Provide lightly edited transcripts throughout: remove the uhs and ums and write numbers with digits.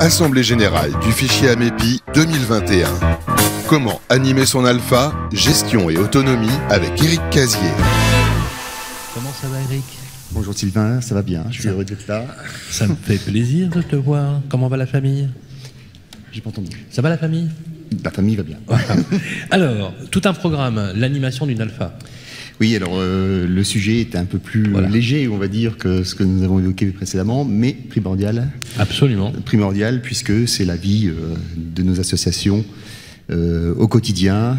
Assemblée générale du fichier Amepi 2021. Comment animer son alpha, gestion et autonomie avec Eric Casier. Comment ça va, Eric ? Bonjour Sylvain, ça va bien, je suis heureux d'être là. Ça me fait plaisir de te voir. Comment va la famille ? J'ai pas entendu. Ça va la famille ? La famille va bien. Alors, tout un programme, l'animation d'une alpha. Oui, alors le sujet est un peu plus léger, on va dire, que ce que nous avons évoqué précédemment, mais primordial. Absolument. Primordial, puisque c'est la vie de nos associations au quotidien,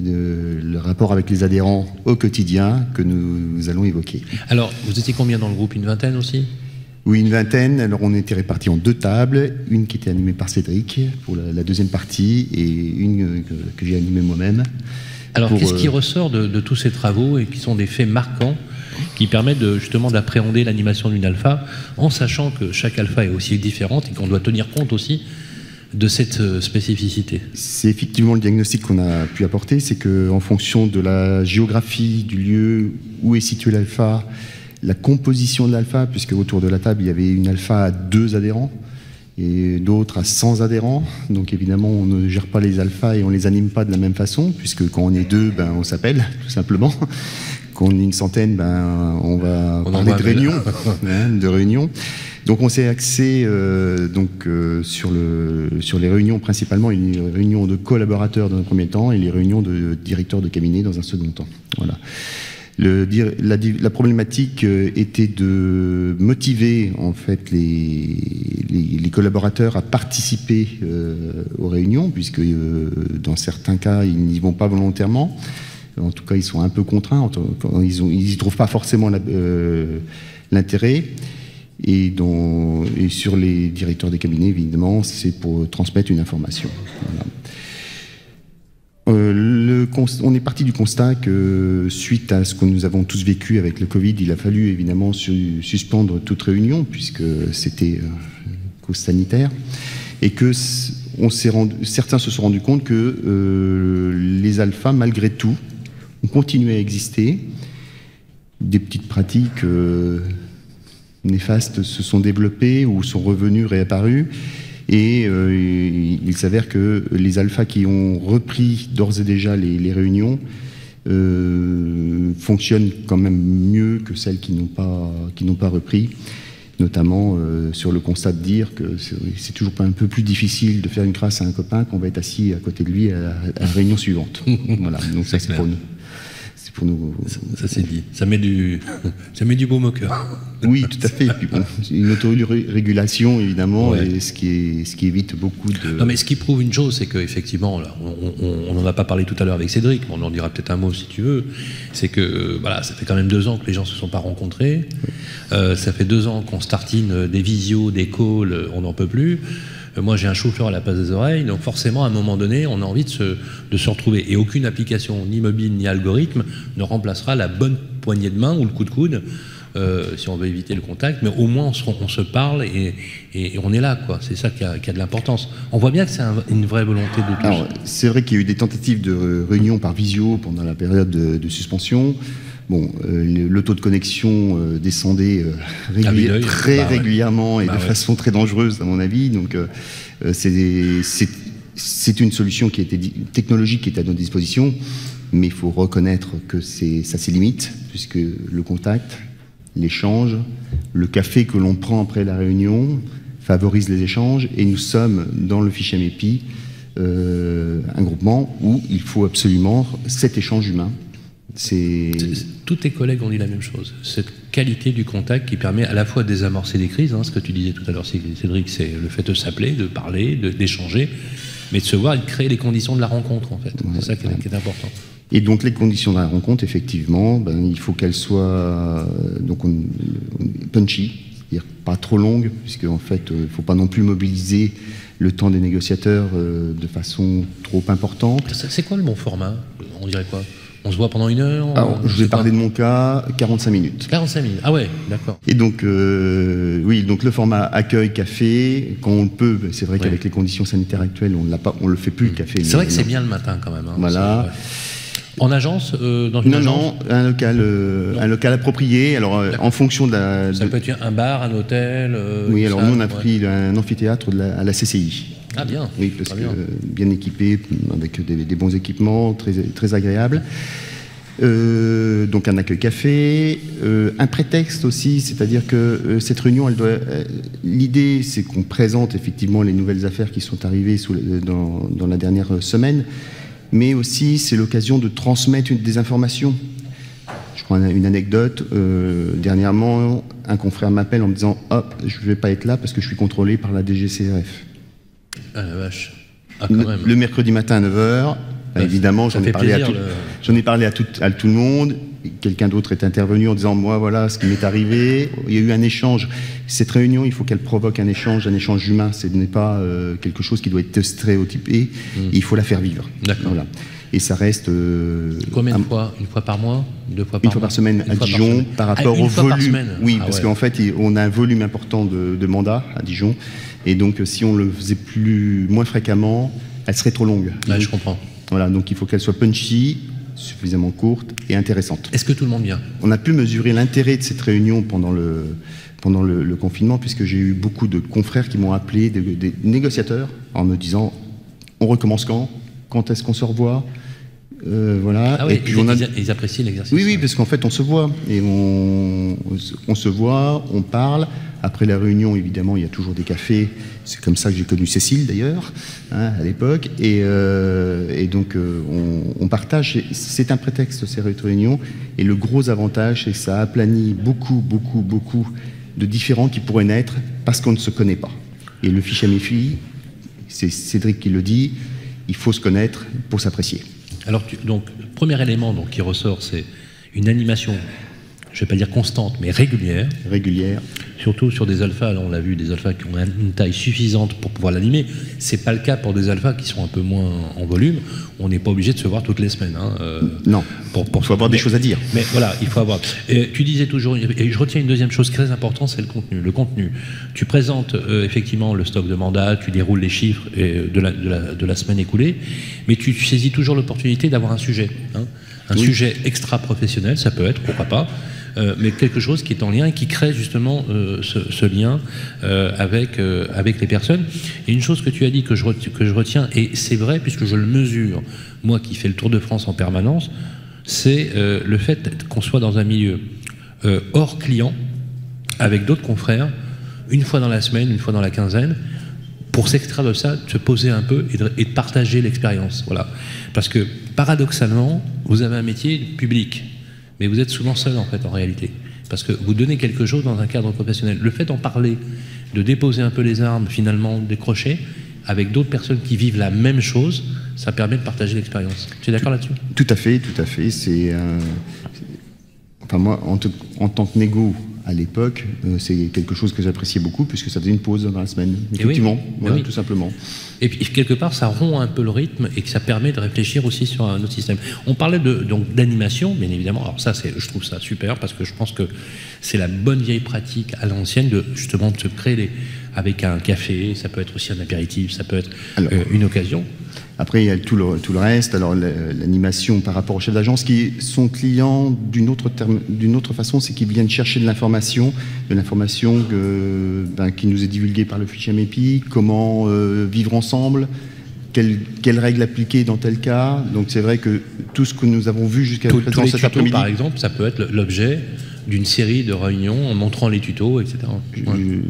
le rapport avec les adhérents au quotidien que nous allons évoquer. Alors, vous étiez combien dans le groupe ? Une vingtaine aussi ? Oui, une vingtaine. Alors, on était répartis en deux tables. Une qui était animée par Cédric pour la deuxième partie et une que j'ai animée moi-même. Alors, qu'est-ce qui ressort de tous ces travaux et qui sont des faits marquants qui permettent justement d'appréhender l'animation d'une alpha en sachant que chaque alpha est aussi différente et qu'on doit tenir compte aussi de cette spécificité ? C'est effectivement le diagnostic qu'on a pu apporter, c'est qu'en fonction de la géographie du lieu où est situé l'alpha, la composition de l'alpha, puisque autour de la table, il y avait une alpha à 2 adhérents et d'autres à 100 adhérents. Donc évidemment, on ne gère pas les alphas et on ne les anime pas de la même façon, puisque quand on est 2, on s'appelle, tout simplement. Quand on est une centaine, on va parler de réunions. Donc on s'est axé sur les réunions, principalement les réunions de collaborateurs dans un premier temps et les réunions de directeurs de cabinet dans un second temps. Voilà. La problématique était de motiver en fait les collaborateurs à participer aux réunions, puisque dans certains cas ils n'y vont pas volontairement. En tout cas, ils sont un peu contraints. Ils n'y trouvent pas forcément l'intérêt. Et sur les directeurs des cabinets, évidemment, c'est pour transmettre une information. Voilà. On est parti du constat que, suite à ce que nous avons tous vécu avec le Covid, il a fallu évidemment suspendre toute réunion, puisque c'était cause sanitaire, et que certains se sont rendus compte que les alphas, malgré tout, ont continué à exister. Des petites pratiques néfastes se sont développées ou sont revenues, réapparues. Et il s'avère que les alphas qui ont repris d'ores et déjà les réunions fonctionnent quand même mieux que celles qui n'ont pas repris, notamment sur le constat de dire que c'est toujours pas un peu plus difficile de faire une crasse à un copain qu'on va être assis à côté de lui à la réunion suivante. Voilà, donc ça c'est pour nous. Ça c'est dit. Ça met du baume au cœur. Oui, tout à fait. Et puis une autorégulation, évidemment, et ce qui évite beaucoup de... Non, mais ce qui prouve une chose, c'est qu'effectivement, on n'en a pas parlé tout à l'heure avec Cédric, mais on en dira peut-être un mot si tu veux, c'est que ça fait quand même 2 ans que les gens ne se sont pas rencontrés. Oui. Ça fait 2 ans qu'on startine des visios, des calls, on n'en peut plus. Moi, j'ai un chauffeur à la place des oreilles, donc forcément, à un moment donné, on a envie de se retrouver. Et aucune application, ni mobile, ni algorithme, ne remplacera la bonne poignée de main ou le coup de coude, si on veut éviter le contact. Mais au moins, on se parle et on est là, quoi. C'est ça qui a de l'importance. On voit bien que c'est une vraie volonté de tous. Alors, c'est vrai qu'il y a eu des tentatives de réunion par visio pendant la période de suspension. Bon, le taux de connexion descendait très régulièrement et de façon très dangereuse, à mon avis. Donc, c'est une solution technologique qui est à notre disposition, mais il faut reconnaître que ça a ses limites, puisque le contact, l'échange, le café que l'on prend après la réunion favorise les échanges, et nous sommes dans le fichier Amepi, un groupement où il faut absolument cet échange humain. Tous tes collègues ont dit la même chose. Cette qualité du contact qui permet à la fois de désamorcer des crises, ce que tu disais tout à l'heure, Cédric, c'est le fait de s'appeler, de parler, d'échanger, mais de se voir et de créer les conditions de la rencontre, en fait. C'est ça qui est important. Et donc les conditions de la rencontre, effectivement, il faut qu'elles soient punchy, c'est-à-dire pas trop longues, puisque en fait, il ne faut pas non plus mobiliser le temps des négociateurs de façon trop importante. C'est quoi le bon format ? On dirait quoi ? On se voit pendant 1 heure ? Alors, je vais parler de mon cas, 45 minutes. 45 minutes, ah ouais, d'accord. Et donc, donc le format accueil, café, quand on le peut, c'est vrai qu'avec les conditions sanitaires actuelles, on ne le fait plus, le café. C'est vrai que c'est bien le matin quand même. Voilà. En agence, dans une agence? Non, un local approprié. Alors, en fonction de la... Ça peut être un bar, un hôtel. Oui, alors nous, on a pris un amphithéâtre à la CCI. Ah bien. Oui, parce que bien équipé, avec des bons équipements, très, très agréables. Donc un accueil café, un prétexte aussi, c'est-à-dire que cette réunion, l'idée, c'est qu'on présente effectivement les nouvelles affaires qui sont arrivées dans la dernière semaine, mais aussi c'est l'occasion de transmettre des informations. Je prends une anecdote. Dernièrement, un confrère m'appelle en me disant « Hop, je ne vais pas être là parce que je suis contrôlé par la DGCCRF. » Ah la vache. Ah, quand même. Le mercredi matin à 9h, évidemment, j'en ai parlé à tout le monde. Quelqu'un d'autre est intervenu en disant « Moi, voilà ce qui m'est arrivé. » Il y a eu un échange. Cette réunion, il faut qu'elle provoque un échange humain. Ce n'est pas quelque chose qui doit être stéréotypé. Il faut la faire vivre. D'accord. Voilà. Et ça reste... Combien de fois? Une fois par mois? 2 fois par mois? Une fois par semaine à Dijon, par rapport au volume. Oui, parce qu'en fait, on a un volume important de mandats à Dijon. Et donc, si on le faisait moins fréquemment, elle serait trop longue. Ouais, je comprends. Voilà, donc il faut qu'elle soit punchy, suffisamment courte et intéressante. Est-ce que tout le monde vient? On a pu mesurer l'intérêt de cette réunion pendant le confinement, puisque j'ai eu beaucoup de confrères qui m'ont appelé, des négociateurs, en me disant « On recommence quand? Quand est-ce qu'on se revoit ?» Voilà. Ah oui, et puis ils apprécient l'exercice. Oui, parce qu'en fait, on se voit. Et on se voit, on parle. Après la réunion, évidemment, il y a toujours des cafés. C'est comme ça que j'ai connu Cécile, d'ailleurs, à l'époque. Et donc, on partage. C'est un prétexte, ces réunions. Et le gros avantage, c'est que ça aplanit beaucoup de différends qui pourraient naître parce qu'on ne se connaît pas. Et le fichier AMEPI, c'est Cédric qui le dit, il faut se connaître pour s'apprécier. Alors, donc, le premier élément qui ressort, c'est une animation, je ne vais pas dire constante, mais régulière. Régulière. Surtout sur des alphas, là on l'a vu, des alphas qui ont une taille suffisante pour pouvoir l'animer. Ce n'est pas le cas pour des alphas qui sont un peu moins en volume. On n'est pas obligé de se voir toutes les semaines. Non, il faut avoir des choses à dire. Mais voilà, il faut avoir... tu disais toujours, et je retiens une deuxième chose très importante, c'est le contenu. Le contenu. Tu présentes effectivement le stock de mandats, tu déroules les chiffres de la semaine écoulée, mais tu saisis toujours l'opportunité d'avoir un sujet. Un sujet extra-professionnel, ça peut être, pourquoi pas, mais quelque chose qui est en lien et qui crée justement ce lien avec les personnes. Et une chose que tu as dit que je retiens, et c'est vrai puisque je le mesure, moi qui fais le Tour de France en permanence, c'est le fait qu'on soit dans un milieu hors client, avec d'autres confrères, une fois dans la semaine, une fois dans la quinzaine, pour s'extraire de ça, de se poser un peu et de partager l'expérience. Voilà. Parce que paradoxalement, vous avez un métier public, mais vous êtes souvent seul en fait en réalité. Parce que vous donnez quelque chose dans un cadre professionnel. Le fait d'en parler, de déposer un peu les armes, finalement, décrocher, avec d'autres personnes qui vivent la même chose, ça permet de partager l'expérience. Tu es d'accord là-dessus? Tout à fait. C'est... Enfin moi, en tant que négo, à l'époque, c'est quelque chose que j'appréciais beaucoup puisque ça faisait une pause dans la semaine. Effectivement, voilà, tout simplement. Et puis quelque part, ça rompt un peu le rythme et que ça permet de réfléchir aussi sur un autre système. On parlait donc d'animation, bien évidemment. Alors ça, je trouve ça super parce que je pense que c'est la bonne vieille pratique à l'ancienne de justement de se créer avec un café. Ça peut être aussi un apéritif, ça peut être une occasion. Après, il y a tout le reste. Alors, l'animation par rapport aux chefs d'agence qui sont clients d'une autre façon, c'est qu'ils viennent chercher de l'information qui nous est divulguée par le fichier AMEPI, comment vivre ensemble, quelles règles appliquer dans tel cas. Donc, c'est vrai que tout ce que nous avons vu jusqu'à présent cet après-midi... Par exemple, ça peut être l'objet d'une série de réunions en montrant les tutos, etc.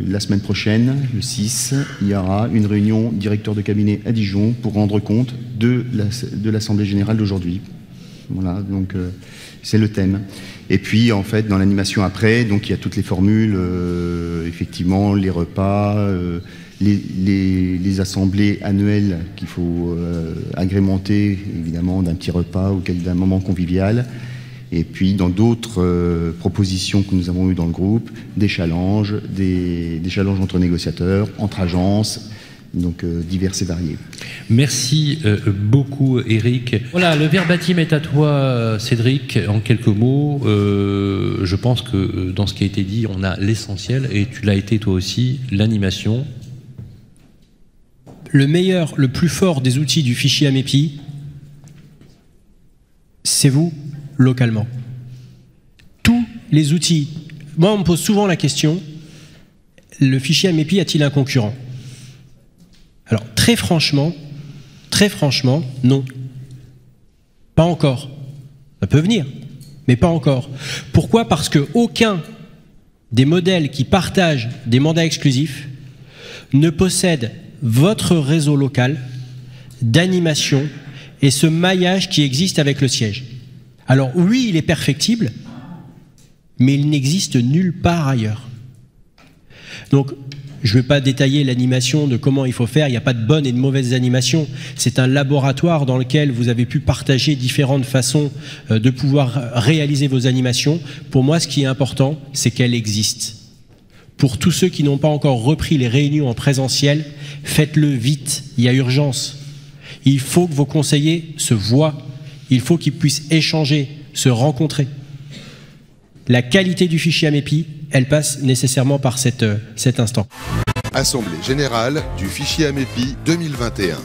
La semaine prochaine, le 6, il y aura une réunion directeur de cabinet à Dijon pour rendre compte de l'Assemblée Générale d'aujourd'hui. Voilà, donc c'est le thème. Et puis, en fait, dans l'animation après, donc il y a toutes les formules, effectivement, les repas, les assemblées annuelles qu'il faut agrémenter, évidemment, d'un petit repas ou d'un moment convivial. Et puis, dans d'autres propositions que nous avons eues dans le groupe, des challenges entre négociateurs, entre agences, donc divers et variés. Merci beaucoup, Eric. Voilà, le verbatim est à toi, Cédric, en quelques mots. Je pense que dans ce qui a été dit, on a l'essentiel, et tu l'as été toi aussi, l'animation. Le meilleur, le plus fort des outils du fichier AMEPI, c'est vous, localement. Tous les outils. Moi, on me pose souvent la question, le fichier AMEPI a-t-il un concurrent? Alors, très franchement, non. Pas encore. Ça peut venir, mais pas encore. Pourquoi? Parce qu'aucun des modèles qui partagent des mandats exclusifs ne possède votre réseau local d'animation et ce maillage qui existe avec le siège. Alors oui, il est perfectible, mais il n'existe nulle part ailleurs. Donc, je ne vais pas détailler l'animation de comment il faut faire, il n'y a pas de bonnes et de mauvaises animations. C'est un laboratoire dans lequel vous avez pu partager différentes façons de pouvoir réaliser vos animations. Pour moi, ce qui est important, c'est qu'elles existent. Pour tous ceux qui n'ont pas encore repris les réunions en présentiel, faites-le vite, il y a urgence. Il faut que vos conseillers se voient, il faut qu'ils puissent échanger, se rencontrer. La qualité du fichier AMEPI, elle passe nécessairement par cet instant. Assemblée générale du fichier AMEPI 2021.